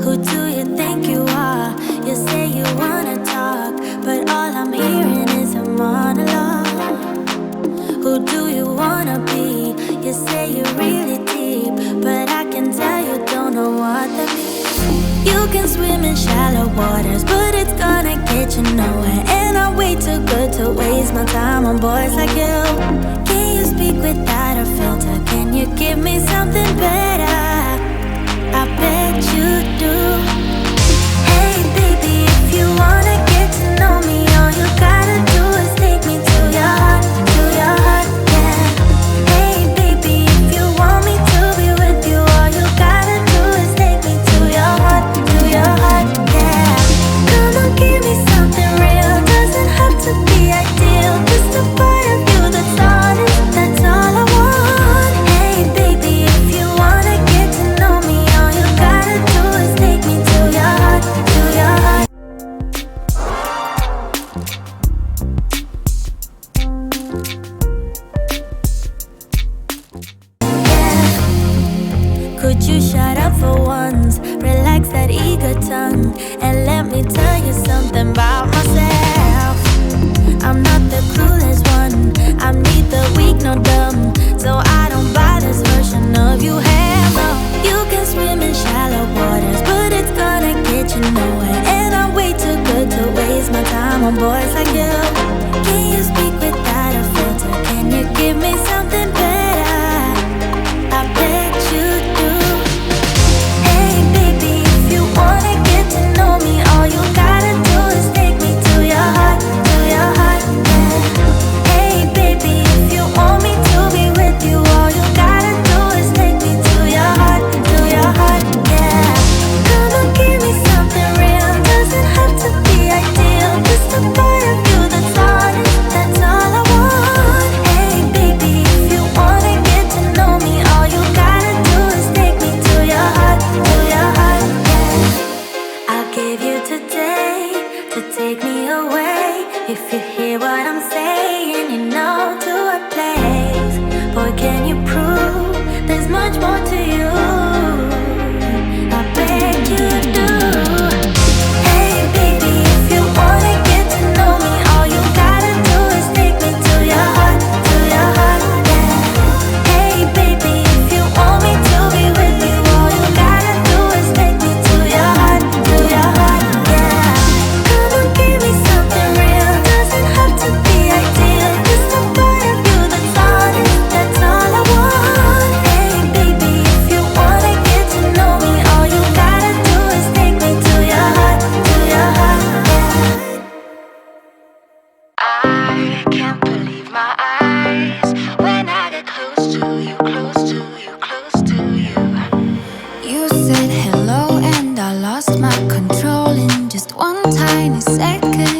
Who do you think you are? You say you wanna talk, but all I'm hearing is a monologue. Who do you wanna be? You say you're really deep, but I can tell you don't know what that means. You can swim in shallow waters, but it's gonna get you nowhere. And I'm way too good to waste my time on boys like you. Can you speak without a filter? Can you give me something better? I bet you do. Hey baby, if you wanna get to know me, all you gotta do is take me to your heart, yeah. Hey baby, if you want me to be with you, all you gotta do is take me to your heart, yeah. Come on, give me something real, doesn't have to be ideal, just a part of you that's honest, that's all I want. Hey baby, if you wanna get to know me, all you gotta do is take me to your heart, yeah. Could you shut up for once, relax that eager tongue, and let me tell you something about myself. I'm not the clueless one, I'm neither weak nor dumb, so I don't buy this version of you, hell no. You can swim in shallow waters, but it's gonna get you nowhere. And I'm way too good to waste my time on boys like you. Can you speak without a filter? Can you give me something better? I bet you do. Hey baby, if you wanna get to know me, all you gotta do is take me to your heart, yeah. Hey baby, if you want me to be with you, all you gotta do is take me to your heart, yeah. Come on, give me something real, doesn't have to be ideal, just a part of you that's honest, that's all I want. Hey baby, if you wanna get to know me, all you gotta do is take me to your heart, yeah. I'll give you today to take me away. If you hear what I'm saying, you know to what place. Boy, can you prove there's much more to you? I bet you do. Hey baby, if you wanna get to know me, all you gotta do is take me to your heart, yeah. Hey baby, if you want me to be with you, all you gotta do is take me to your heart, yeah. Come on, give me something real, doesn't have to be ideal, just a part of you that's honest, that's all I want. Hey baby, if you wanna get to know me, all you gotta do is take me to your heart, yeah. I can't believe my eyes when I get close to you, close to you, close to you. You said hello and I lost my control in just one tiny second.